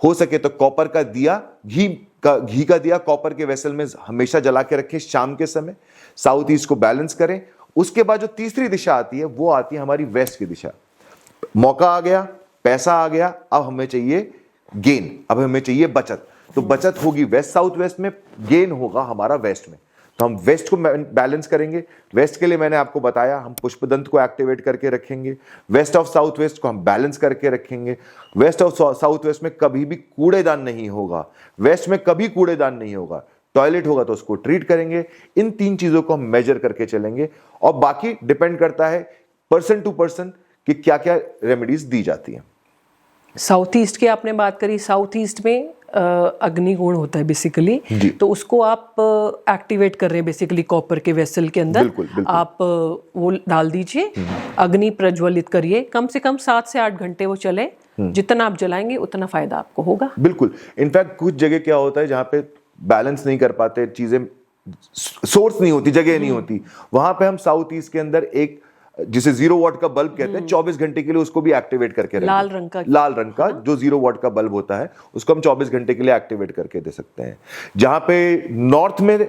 हो सके तो कॉपर का दिया, घी का दिया कॉपर के वेसल में हमेशा जला के रखें शाम के समय। साउथ ईस्ट को बैलेंस करें। उसके बाद जो तीसरी दिशा आती है वो आती है हमारी वेस्ट की दिशा। मौका आ गया, पैसा आ गया, अब हमें चाहिए गेन, अब हमें चाहिए बचत। तो बचत होगी वेस्ट साउथ वेस्ट में, गेन होगा हमारा वेस्ट में। तो हम वेस्ट को बैलेंस करेंगे। वेस्ट के लिए मैंने आपको बताया, हम पुष्पदंत को एक्टिवेट करके रखेंगे। वेस्ट ऑफ साउथ वेस्ट को हम बैलेंस करके रखेंगे। वेस्ट ऑफ साउथ वेस्ट में कभी भी कूड़ेदान नहीं होगा, वेस्ट में कभी कूड़ेदान नहीं होगा। टॉयलेट होगा तो उसको ट्रीट करेंगे। इन 3 चीजों को हम मेजर करके चलेंगे, और बाकी डिपेंड करता है पर्सन टू पर्सन कि क्या क्या रेमेडीज दी जाती हैं। साउथ ईस्ट की आपने बात करी, साउथ ईस्ट में अग्निगुण होता है बेसिकली, तो उसको आप एक्टिवेट कर रहे हैं बेसिकली कॉपर के वेसल के अंदर। बिल्कुल। आप वो डाल दीजिए, अग्नि प्रज्वलित करिए, कम से कम 7 से 8 घंटे वो चले। जितना आप जलाएंगे उतना फायदा आपको होगा। बिल्कुल। इनफैक्ट कुछ जगह क्या होता है जहां पे बैलेंस नहीं कर पाते, चीजें सोर्स नहीं होती, जगह नहीं होती, वहां पे हम साउथ ईस्ट के अंदर एक जिसे 0 वॉट का बल्ब कहते हैं, 24 घंटे के लिए उसको भी एक्टिवेट करके लाल रंग का जो 0 वॉट का बल्ब होता है उसको हम 24 घंटे के लिए एक्टिवेट करके दे सकते हैं। जहां पे नॉर्थ में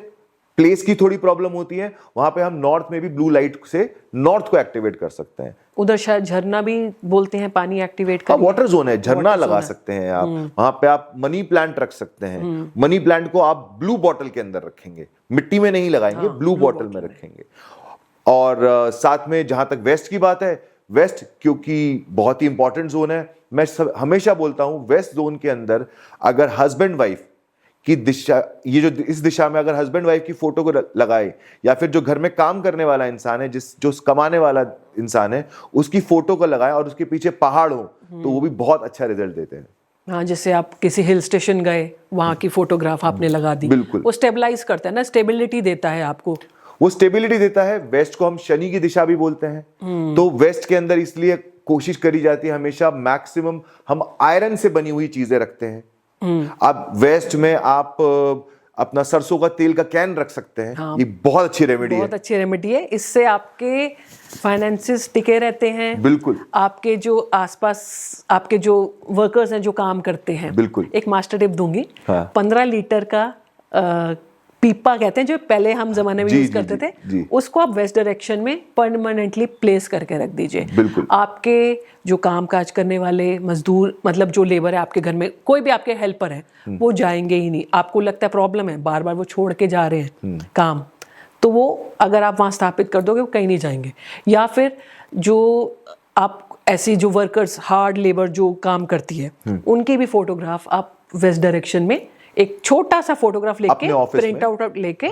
प्लेस की थोड़ी प्रॉब्लम होती है, वहां पे हम नॉर्थ में भी ब्लू लाइट से नॉर्थ को एक्टिवेट कर सकते हैं। उधर शायद झरना भी बोलते हैं, पानी एक्टिवेट कर, वाटर जोन है, झरना लगा सकते हैं आप। वहां पे आप मनी प्लांट रख सकते हैं। मनी प्लांट को आप ब्लू बॉटल के अंदर रखेंगे, मिट्टी में नहीं लगाएंगे, ब्लू बॉटल में रखेंगे। और साथ में जहां तक वेस्ट की बात है, वेस्ट क्योंकि बहुत ही इंपॉर्टेंट जोन है, मैं हमेशा बोलता हूं वेस्ट जोन के अंदर अगर हस्बैंड वाइफ की दिशा, ये जो इस दिशा में अगर हस्बैंड वाइफ की फोटो को लगाए, या फिर जो घर में काम करने वाला इंसान है, जो कमाने वाला इंसान है, उसकी फोटो को लगाए और उसके पीछे पहाड़ हो, तो वो भी बहुत अच्छा रिजल्ट देते हैं। हाँ, जैसे आप किसी हिल स्टेशन गए, वहां की फोटोग्राफ आपने लगा दी, बिल्कुल, वो स्टेबलाइज करता है ना, स्टेबिलिटी देता है आपको, वो स्टेबिलिटी देता है। वेस्ट को हम शनि की दिशा भी बोलते हैं। तो वेस्ट के अंदर इसलिए कोशिश करी जाती है हमेशा मैक्सिमम हम आयरन से बनी हुई चीजें रखते हैं। अब वेस्ट में आप अपना सरसों का तेल का कैन रख सकते हैं। हाँ, ये बहुत अच्छी रेमेडी है, बहुत अच्छी रेमेडी है। इससे आपके फाइनेंसेस टिके रहते हैं। बिल्कुल। आपके जो आसपास आपके जो वर्कर्स हैं जो काम करते हैं, बिल्कुल। एक मास्टर टिप दूंगी। हाँ। 15 लीटर का पीपा कहते हैं, जो पहले हम जमाने में यूज करते थे, उसको आप वेस्ट डायरेक्शन में परमानेंटली प्लेस करके रख दीजिए। बिल्कुल। आपके जो काम काज करने वाले मजदूर, मतलब जो लेबर है आपके घर में, कोई भी आपके हेल्पर है, वो जाएंगे ही नहीं। आपको लगता है प्रॉब्लम है, बार बार वो छोड़ के जा रहे हैं काम, तो वो अगर आप वहाँ स्थापित कर दोगे वो कहीं नहीं जाएंगे। या फिर जो आप ऐसी जो वर्कर्स हार्ड लेबर जो काम करती है उनकी भी फोटोग्राफ आप वेस्ट डायरेक्शन में एक छोटा सा फोटोग्राफ लेके अपने ऑफिस प्रिंट आउट लेके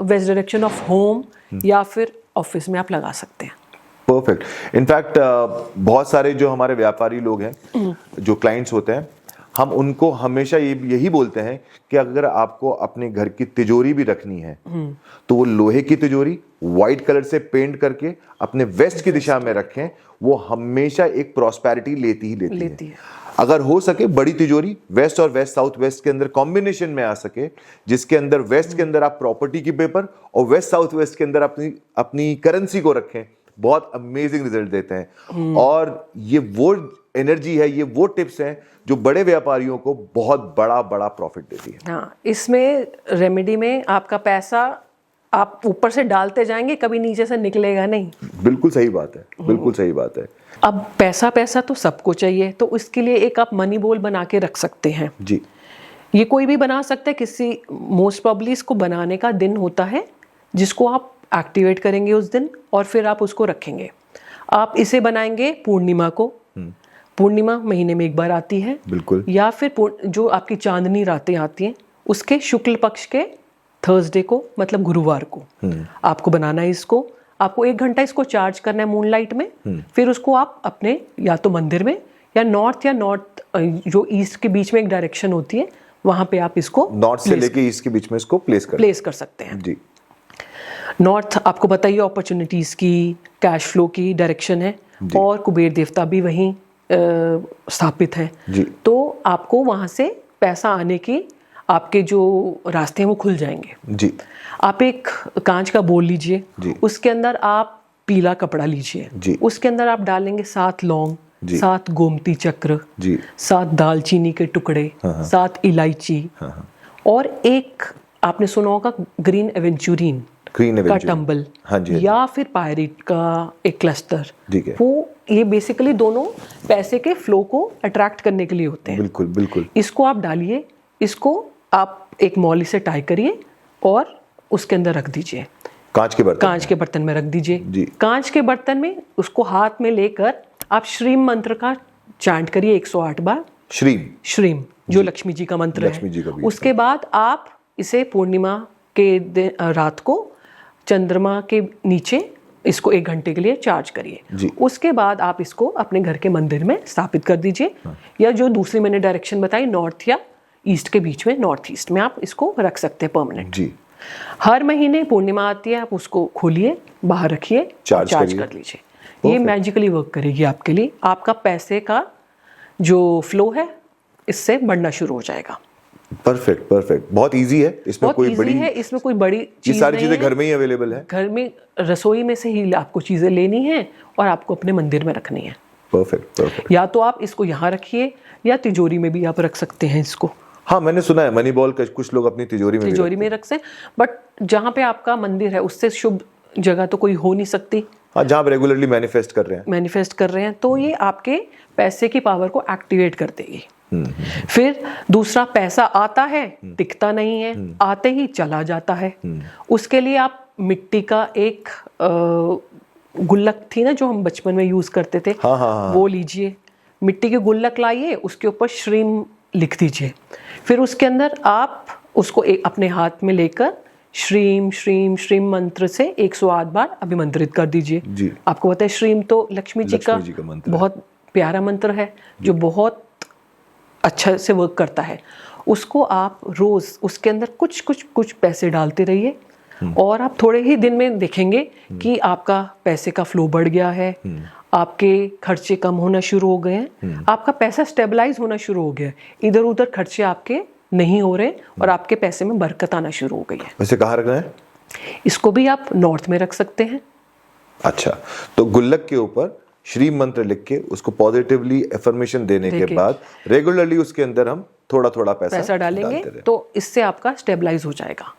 वेस्ट डायरेक्शन ऑफ होम या फिर ऑफिस में आप लगा सकते हैं। परफेक्ट। इनफैक्ट बहुत सारे जो हमारे व्यापारी लोग हैं, जो क्लाइंट्स होते हैं, हम उनको हमेशा यही बोलते हैं कि अगर आपको अपने घर की तिजोरी भी रखनी है तो वो लोहे की तिजोरी व्हाइट कलर से पेंट करके अपने वेस्ट की दिशा में रखें। वो हमेशा एक प्रॉस्पेरिटी लेती ही लेती है। अगर हो सके बड़ी तिजोरी वेस्ट और वेस्ट साउथ वेस्ट के अंदर कॉम्बिनेशन में आ सके, जिसके अंदर वेस्ट के अंदर आप प्रॉपर्टी की पेपर और वेस्ट साउथ वेस्ट के अंदर अपनी करेंसी को रखें, बहुत अमेजिंग रिजल्ट देते हैं। और ये वो एनर्जी है, ये वो टिप्स हैं जो बड़े व्यापारियों को बहुत बड़ा बड़ा प्रॉफिट देती है। हाँ, इसमें रेमेडी में आपका पैसा आप ऊपर से डालते जाएंगे, कभी नीचे से निकलेगा नहीं। बिल्कुल सही बात है, बिल्कुल सही बात है। अब पैसा तो सबको चाहिए, तो इसके लिए एक आप मनी बॉल बना के रख सकते हैं जी। ये कोई भी बना सकता है, किसी मोस्ट प्रॉब्ली इसको बनाने का दिन होता है जिसको आप एक्टिवेट करेंगे उस दिन और फिर आप उसको रखेंगे। आप इसे बनाएंगे पूर्णिमा को, पूर्णिमा महीने में एक बार आती है बिल्कुल, या फिर जो आपकी चांदनी रातें आती हैं उसके शुक्ल पक्ष के थर्सडे को, मतलब गुरुवार को आपको बनाना है इसको। आपको 1 घंटा इसको चार्ज करना है मूनलाइट में, फिर उसको आप अपने या तो मंदिर में या नॉर्थ जो ईस्ट के बीच में एक डायरेक्शन होती है वहां पे आप इसको नॉर्थ से लेके ईस्ट के बीच में इसको प्लेस कर सकते हैं जी। नॉर्थ आपको बताइए अपॉर्चुनिटीज की, कैश फ्लो की डायरेक्शन है और कुबेर देवता भी वहीं स्थापित है जी। तो आपको वहां से पैसा आने की आपके जो रास्ते हैं वो खुल जाएंगे जी। आप एक कांच का बोल लीजिए, उसके अंदर आप पीला कपड़ा लीजिए, उसके अंदर आप डालेंगे 7 लौंग, 7 गोमती चक्र, 7 दालचीनी के टुकड़े, 7 इलायची और एक आपने सुना होगा ग्रीन एवेंचुरिन का टंबल, या फिर पायरेट का एक क्लस्टर। वो ये बेसिकली दोनों पैसे के फ्लो को अट्रैक्ट करने के लिए होते हैं। बिल्कुल बिल्कुल। इसको आप डालिए, इसको आप एक मौली से टाई करिए और उसके अंदर रख दीजिए, कांच के बर्तन में रख दीजिए। कांच के बर्तन में उसको हाथ में लेकर आप श्रीम मंत्र का चैंट करिए 108 बार। श्रीम जो लक्ष्मी जी का मंत्र है। उसके बाद आप इसे पूर्णिमा के रात को चंद्रमा के नीचे इसको 1 घंटे के लिए चार्ज करिए। उसके बाद आप इसको अपने घर के मंदिर में स्थापित कर दीजिए, या जो दूसरी मैंने डायरेक्शन बताई नॉर्थ या ईस्ट के बीच में, नॉर्थ ईस्ट में आप इसको रख सकते हैं परमानेंट जी। हर महीने पूर्णिमा आती है, आप उसको खोलिए, बाहर रखिए, चार्ज कर लीजिए। ये मैजिकली वर्क करेगी आपके लिए। आपका पैसे का जो फ्लो है इससे बढ़ना शुरू हो जाएगा। परफेक्ट। बहुत इजी है, इसमें कोई बड़ी चीज सारी चीजें घर में ही अवेलेबल है। घर में रसोई में से ही आपको चीजें लेनी है और आपको अपने मंदिर में रखनी है। परफेक्ट। या तो आप इसको यहाँ रखिए या तिजोरी में भी आप रख सकते हैं इसको। हाँ, मैंने सुना है मनी बॉल कुछ लोग अपनी तिजोरी में रख सकते हैं, बट जहाँ पे आपका मंदिर है उससे शुभ जगह तो कोई हो नहीं सकती। हाँ, जहाँ आप रेगुलरली मैनिफेस्ट कर रहे हैं तो ये आपके पैसे की पावर को एक्टिवेट कर देगी। फिर दूसरा, पैसा आता है टिकता नहीं है, आते ही चला जाता है। उसके लिए आप मिट्टी का एक गुल्लक थी ना जो हम बचपन में यूज करते थे, वो लीजिए, मिट्टी के गुल्लक लाइए, उसके ऊपर श्रीम लिख दीजिए। फिर उसके अंदर आप उसको अपने हाथ में लेकर श्रीम श्रीम श्रीम मंत्र से 108 बार अभिमंत्रित कर दीजिए। आपको पता है श्रीम तो लक्ष्मी जी का बहुत प्यारा मंत्र है जो बहुत अच्छा से वर्क करता है। उसको आप रोज उसके अंदर कुछ पैसे डालते रहिए और आप थोड़े ही दिन में देखेंगे कि आपका पैसे का फ्लो बढ़ गया है, आपके खर्चे कम होना शुरू हो गए हैं, आपका पैसा स्टेबलाइज होना शुरू हो गया है, इधर उधर खर्चे आपके नहीं हो रहे और आपके पैसे में बरकत आना शुरू हो गई है। वैसे कहाँ रखना है इसको? भी आप नॉर्थ में रख सकते हैं। अच्छा, तो गुल्लक के ऊपर श्री मंत्र लिख के उसको पॉजिटिवली एफर्मेशन देने के बाद रेगुलरली उसके अंदर हम थोड़ा थोड़ा पैसा डालेंगे तो इससे आपका स्टेबलाइज हो जाएगा।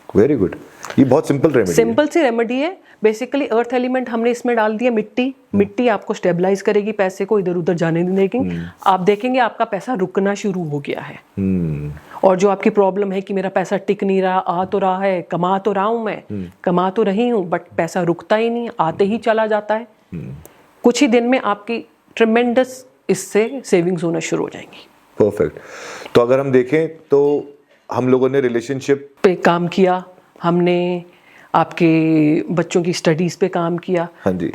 Very good. ये बहुत सिंपल सी रेमेडी है। बेसिकली अर्थ एलिमेंट हमने इसमें डाल दिया, मिट्टी आपको स्टेबलाइज करेगी, पैसे को इधर उधर जाने नहीं देगी। आप देखेंगे आपका पैसा रुकना शुरू हो गया है। और जो आपकी प्रॉब्लम है कि मेरा पैसा टिक नहीं रहा, आ तो रहा है, कमा तो रहा हूं मैं, कमा तो रही हूं, बट पैसा रुकता ही नहीं, आते ही चला जाता है। कुछ ही दिन में आपकी ट्रिमेंडस इससे सेविंग्स होना शुरू हो जाएंगी। परफेक्ट। तो अगर हम देखें तो हम लोगों ने रिलेशनशिप पे काम किया, हमने आपके बच्चों की स्टडीज़ पे काम किया, हाँ जी।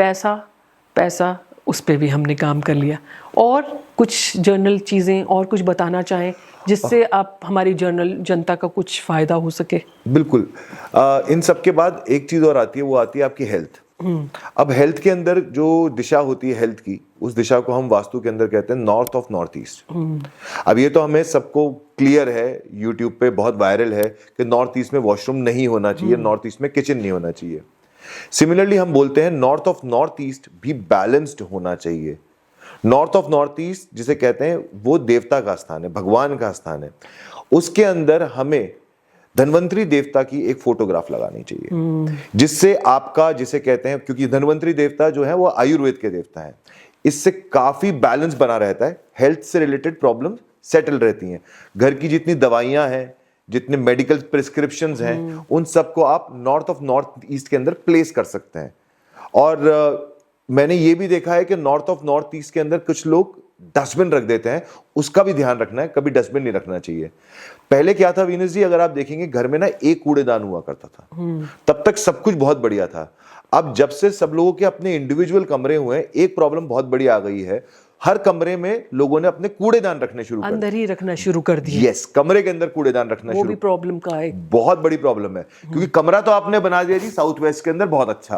पैसा उस पे भी हमने काम कर लिया। और कुछ जर्नल चीज़ें और कुछ बताना चाहें जिससे आप हमारी जर्नल जनता का कुछ फ़ायदा हो सके? बिल्कुल। इन सब के बाद एक चीज़ और आती है, वो आती है आपकी हेल्थ। अब हेल्थ के अंदर जो दिशा होती है हेल्थ की, उस दिशा को हम वास्तु के अंदर कहते हैं नॉर्थ ऑफ नॉर्थ ईस्ट। अब ये तो हमें सबको क्लियर है, यूट्यूब पे बहुत वायरल है कि नॉर्थ ईस्ट में वॉशरूम नहीं होना चाहिए, नॉर्थ ईस्ट में किचन नहीं होना चाहिए। सिमिलरली हम बोलते हैं नॉर्थ ऑफ नॉर्थ ईस्ट भी बैलेंस्ड होना चाहिए। नॉर्थ ऑफ नॉर्थ ईस्ट जिसे कहते हैं वो देवता का स्थान है, भगवान का स्थान है। उसके अंदर हमें धन्वंतरी देवता की एक फोटोग्राफ लगानी चाहिए, जिससे आपका, जिसे कहते हैं, क्योंकि धन्वंतरी देवता जो है वो आयुर्वेद के देवता है, इससे काफी बैलेंस बना रहता है, हेल्थ से रिलेटेड प्रॉब्लम सेटल रहती हैं। घर की जितनी दवाइयां हैं, जितने मेडिकल प्रिस्क्रिप्शंस हैं, उन सबको आप नॉर्थ ऑफ नॉर्थ ईस्ट के अंदर प्लेस कर सकते हैं। और मैंने ये भी देखा है कि नॉर्थ ऑफ नॉर्थ ईस्ट के अंदर कुछ लोग डस्टबिन रख देते हैं, उसका भी ध्यान रखना है, कभी डस्टबिन नहीं रखना चाहिए। पहले क्या था वीनस जी, अगर आप देखेंगे घर में ना एक कूड़ेदान हुआ करता था, तब तक सब कुछ बहुत बढ़िया था। अब जब से सब लोगों के अपने इंडिविजुअल कमरे हुए, एक प्रॉब्लम बहुत बड़ी आ गई है, हर कमरे में लोगों ने अपने कूड़ेदान रखने शुरू कर अंदर ही रखना शुरू कर दिया। यस, कमरे के अंदर कूड़ेदान रखना वो शुरू, भी प्रॉब्लम का एक बहुत बड़ी प्रॉब्लम है। क्योंकि कमरा तो आपने बना दिया जी साउथ वेस्ट के अंदर बहुत अच्छा,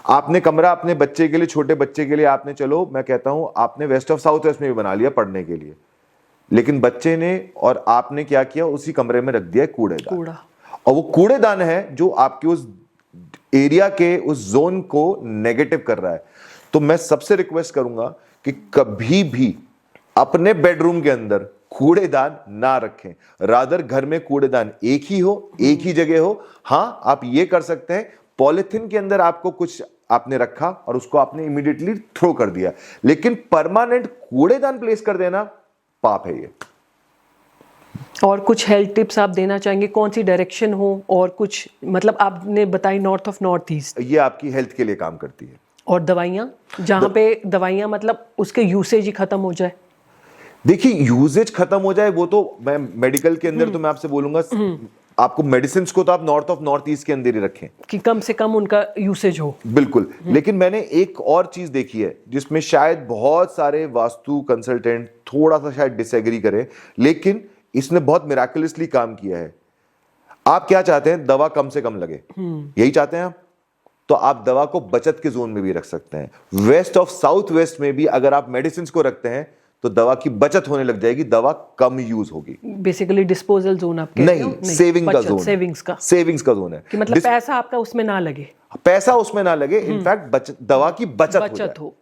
आपने कमरा अपने बच्चे के लिए, छोटे बच्चे के लिए आपने, चलो मैं कहता हूं आपने वेस्ट ऑफ साउथ वेस्ट में भी बना लिया पढ़ने के लिए, लेकिन बच्चे ने और आपने क्या किया, उसी कमरे में रख दिया कूड़ेदान। और वो कूड़ेदान है जो आपके उस एरिया के, उस जोन को नेगेटिव कर रहा है। तो मैं सबसे रिक्वेस्ट करूंगा कि कभी भी अपने बेडरूम के अंदर कूड़ेदान ना रखें, रादर घर में कूड़ेदान एक ही हो, एक ही जगह हो। हां, आप ये कर सकते हैं, पॉलिथीन के अंदर आपको कुछ आपने रखा और उसको आपने इमीडिएटली थ्रो कर दिया, लेकिन परमानेंट कूड़ेदान प्लेस कर देना पाप है ये। और कुछ हेल्थ टिप्स आप देना चाहेंगे, कौन सी डायरेक्शन हो, और कुछ मतलब आपने बताई नॉर्थ ऑफ नॉर्थ ईस्ट, ये आपकी हेल्थ के लिए काम करती है। और दवाइयाँ, जहाँ पे दवाइयाँ मतलब उसके यूसेज ही खत्म हो जाए। देखिए, यूजेज खत्म हो जाए वो तो मैं मेडिकल के अंदर तो मैं आपसे बोलूंगा आपको मेडिसिन को तो आप नॉर्थ ऑफ नॉर्थ ईस्ट के अंदर ही रखें कि कम से कम उनका यूसेज हो। बिल्कुल। लेकिन मैंने एक और चीज देखी है जिसमें शायद बहुत सारे वास्तु कंसल्टेंट थोड़ा सा शायद डिसएग्री करें, लेकिन इसने बहुत मिराकुलसली काम किया है। आप क्या चाहते हैं, दवा कम से कम लगे, यही चाहते हैं आप, तो आप दवा को बचत के जोन में भी रख सकते हैं। वेस्ट ऑफ साउथ वेस्ट में भी अगर आप मेडिसिन को रखते हैं तो दवा की बचत होने लग जाएगी, दवा कम यूज होगी। बेसिकली डिस्पोजल जोन आप कहते नहीं, हो? सेविंग का जोन, सेविंग्स का जोन है कि मतलब पैसा आपका उसमें ना लगे, पैसा उसमें ना लगे, इनफैक्ट दवा की बचत हो।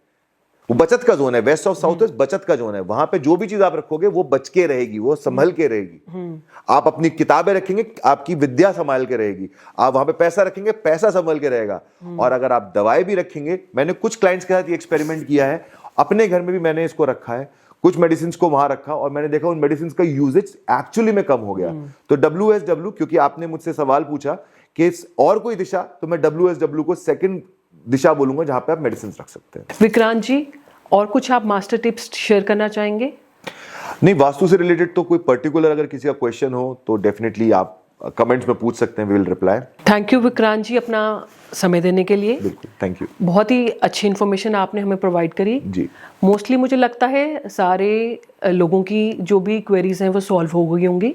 वो बचत का जोन है, वेस्ट ऑफ साउथ वेस्ट बचत का जोन है। वहां पे जो भी चीज आप रखोगे वो बच के रहेगी, वो संभल के रहेगी। आप अपनी किताबें रखेंगे, आपकी विद्या संभाल के रहेगी। आप वहां पे पैसा रखेंगे, पैसा संभल के रहेगा। और अगर आप दवाएं भी रखेंगे, मैंने कुछ क्लाइंट्स के साथ ये एक्सपेरिमेंट किया है, अपने घर में भी मैंने इसको रखा है, कुछ मेडिसिन को वहां रखा और मैंने देखा उन मेडिसिन का यूजेज एक्चुअली में कम हो गया। तो WSW, क्योंकि आपने मुझसे सवाल पूछा कि और कोई दिशा, तो मैं WSW को सेकंड दिशा बोलूंगा जहां पे आप मेडिसिन रख सकते हैं। विक्रांत जी, और कुछ आप मास्टर टिप्स शेयर करना चाहेंगे? नहीं, वास्तु से रिलेटेड तो कोई पर्टिकुलर अगर किसी का क्वेश्चन हो तो डेफिनेटली आप कमेंट्स में पूछ सकते हैं, we will reply. Thank you Vikrant ji अपना समय देने के लिए। बिल्कुल, थैंक यू। बहुत ही अच्छी इन्फॉर्मेशन आपने हमें प्रोवाइड करी जी। मोस्टली मुझे लगता है सारे लोगों की जो भी क्वेरीज हैं वो सॉल्व हो गई होंगी।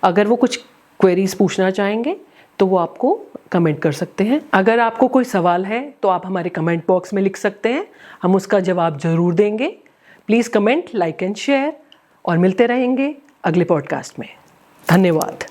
अगर वो कुछ क्वेरीज पूछना चाहेंगे तो वो आपको कमेंट कर सकते हैं। अगर आपको कोई सवाल है तो आप हमारे कमेंट बॉक्स में लिख सकते हैं, हम उसका जवाब ज़रूर देंगे। Please comment, like and share, और मिलते रहेंगे अगले पॉडकास्ट में। धन्यवाद।